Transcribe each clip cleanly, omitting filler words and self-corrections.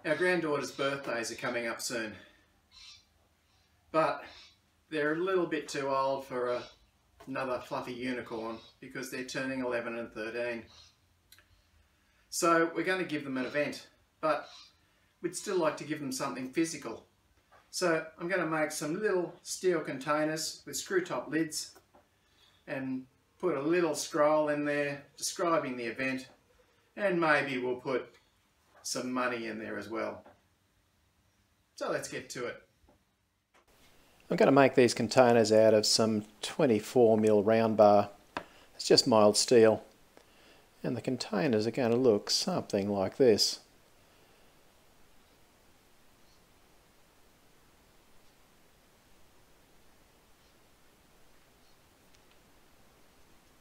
Our granddaughter's birthdays are coming up soon, but they're a little bit too old for another fluffy unicorn because they're turning 11 and 13. So we're going to give them an event, but we'd still like to give them something physical. So I'm going to make some little steel containers with screw top lids and put a little scroll in there describing the event, and maybe we'll put some money in there as well. So let's get to it. I'm going to make these containers out of some 24mm round bar. It's just mild steel. And the containers are going to look something like this.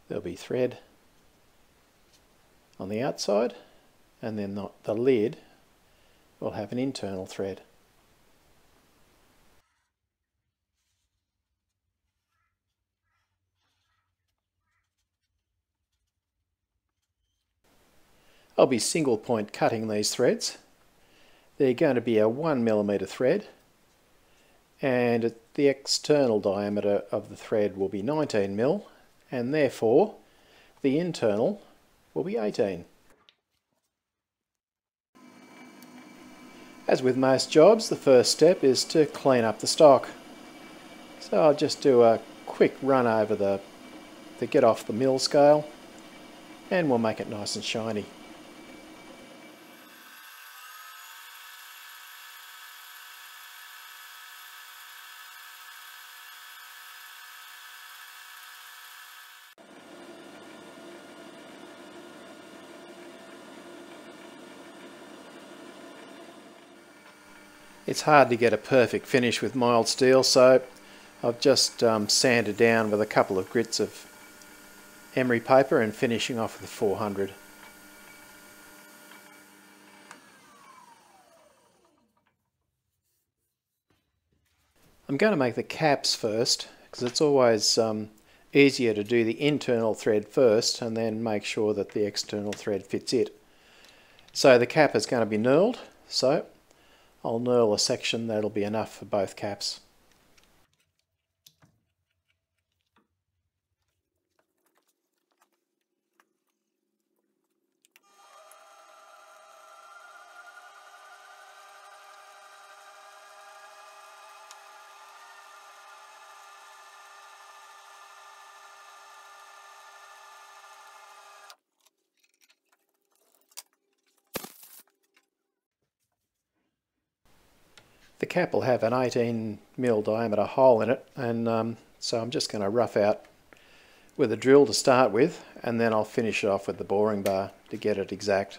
There'll be thread on the outside, and then the lid will have an internal thread. I'll be single point cutting these threads. They're going to be a 1mm thread, and the external diameter of the thread will be 19mm, and therefore the internal will be 18. As with most jobs, the first step is to clean up the stock. So I'll just do a quick run over to get off the mill scale, and we'll make it nice and shiny. It's hard to get a perfect finish with mild steel, so I've just sanded down with a couple of grits of emery paper and finishing off with 400. I'm going to make the caps first, because it's always easier to do the internal thread first and then make sure that the external thread fits it. So the cap is going to be knurled, so I'll knurl a section that'll be enough for both caps. The cap will have an 18mm diameter hole in it, and so I'm just going to rough out with a drill to start with, and then I'll finish it off with the boring bar to get it exact.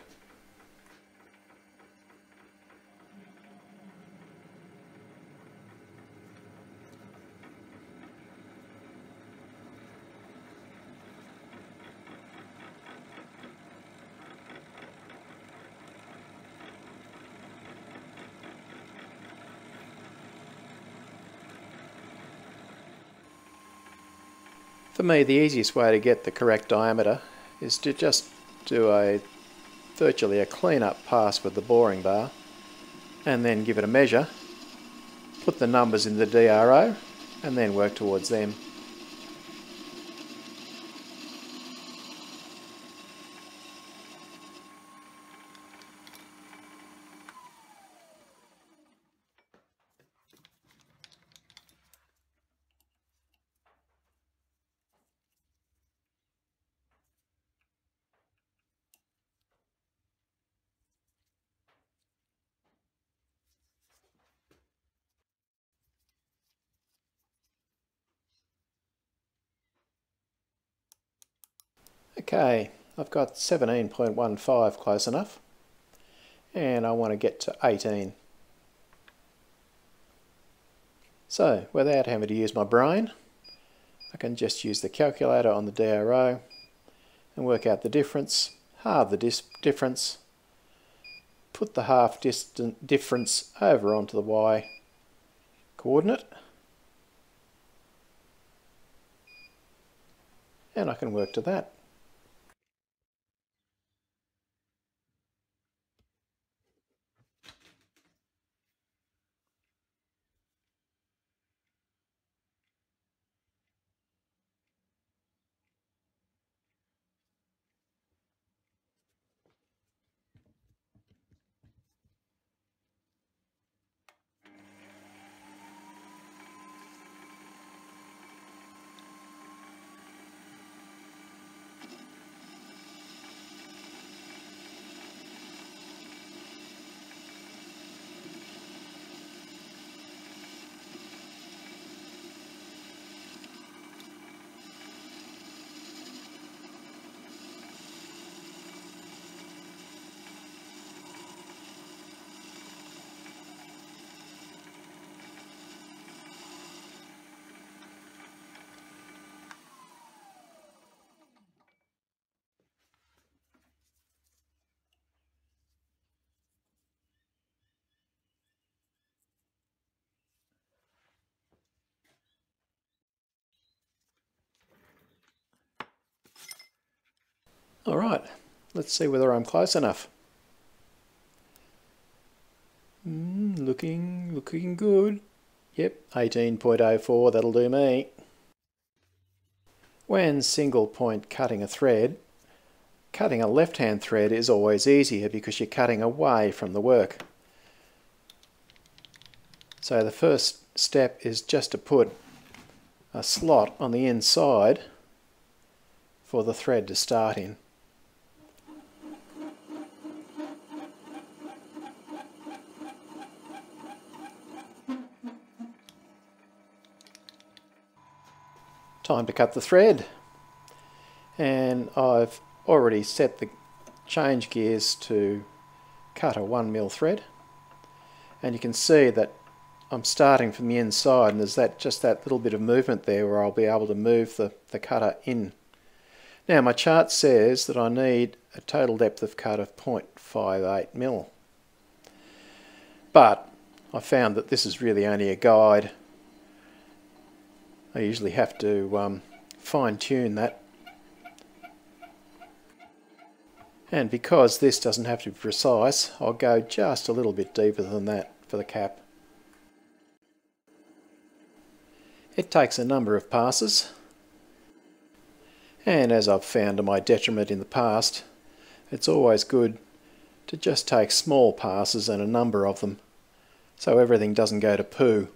For me, the easiest way to get the correct diameter is to just do virtually a clean-up pass with the boring bar, and then give it a measure, put the numbers in the DRO, and then work towards them. Okay, I've got 17.15 close enough, and I want to get to 18. So, without having to use my brain, I can just use the calculator on the DRO and work out the difference, halve the difference, put the half difference over onto the Y coordinate, and I can work to that. Alright, let's see whether I'm close enough. Looking good. Yep, 18.04, that'll do me. When single point cutting a thread, cutting a left-hand thread is always easier because you're cutting away from the work. So the first step is just to put a slot on the inside for the thread to start in. Time to cut the thread, and I've already set the change gears to cut a 1mm thread, and you can see that I'm starting from the inside, and there's just that little bit of movement there where I'll be able to move the cutter in. Now my chart says that I need a total depth of cut of 0.58mm, but I found that this is really only a guide. I usually have to fine-tune that, and because this doesn't have to be precise, I'll go just a little bit deeper than that for the cap. It takes a number of passes, and as I've found to my detriment in the past, it's always good to just take small passes and a number of them so everything doesn't go to poo.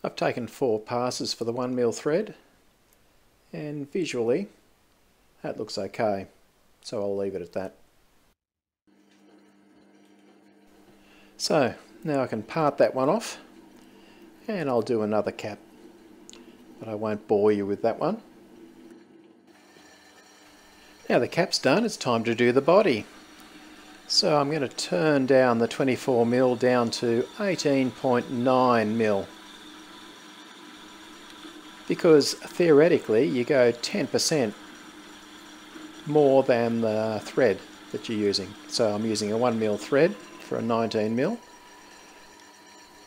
I've taken 4 passes for the 1mm thread, and visually that looks okay, so I'll leave it at that. So now I can part that one off, and I'll do another cap, but I won't bore you with that one. Now the cap's done, it's time to do the body. So I'm going to turn down the 24mm down to 18.9mm. Because theoretically you go 10% more than the thread that you're using. So I'm using a 1mm thread for a 19mm.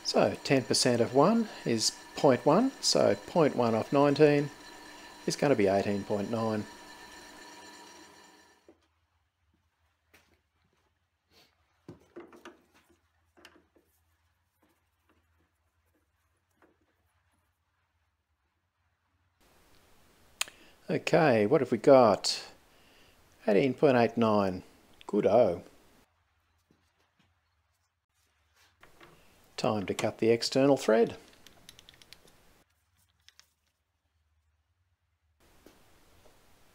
So 10% of 1 is 0.1, so 0.1 off 19 is going to be 18.9. Okay, what have we got? 18.89. Good-o. Time to cut the external thread.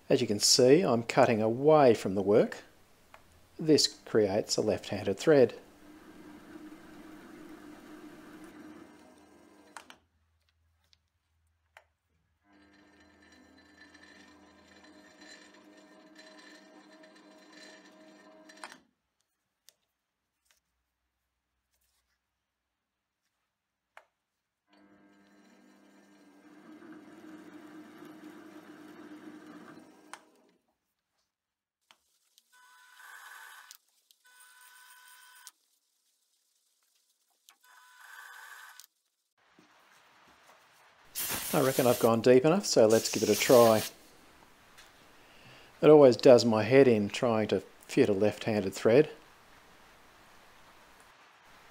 As you can see, I'm cutting away from the work. This creates a left-handed thread. I reckon I've gone deep enough, so let's give it a try. It always does my head in trying to fit a left-handed thread.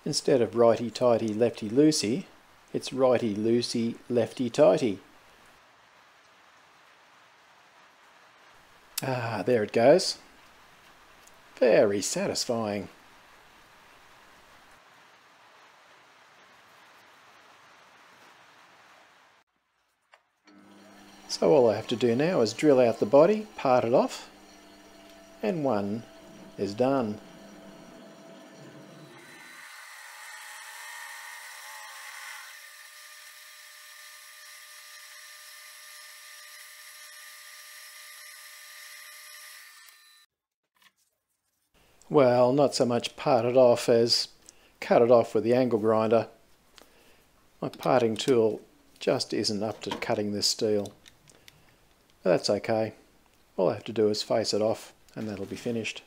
Instead of righty-tighty, lefty-loosey, it's righty-loosey, lefty-tighty. Ah, there it goes. Very satisfying. So all I have to do now is drill out the body, part it off, and one is done. Well, not so much part it off as cut it off with the angle grinder. My parting tool just isn't up to cutting this steel. But that's okay. All I have to do is face it off and that'll be finished.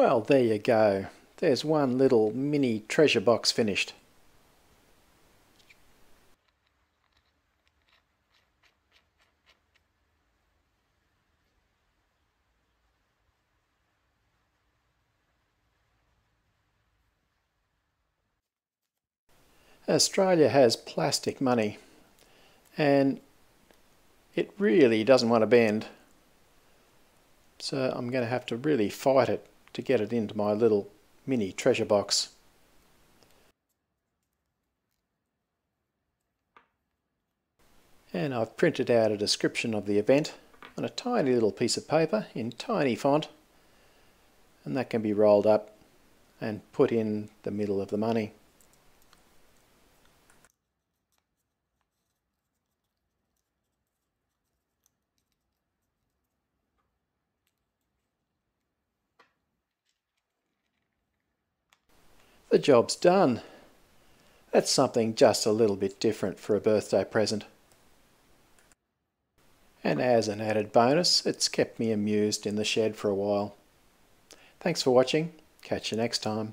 Well, there you go. There's one little mini treasure box finished. Australia has plastic money and it really doesn't want to bend. So I'm going to have to really fight it to get it into my little mini treasure box. And I've printed out a description of the event on a tiny little piece of paper in tiny font, and that can be rolled up and put in the middle of the money. The job's done. That's something just a little bit different for a birthday present. And as an added bonus, it's kept me amused in the shed for a while. Thanks for watching. Catch you next time.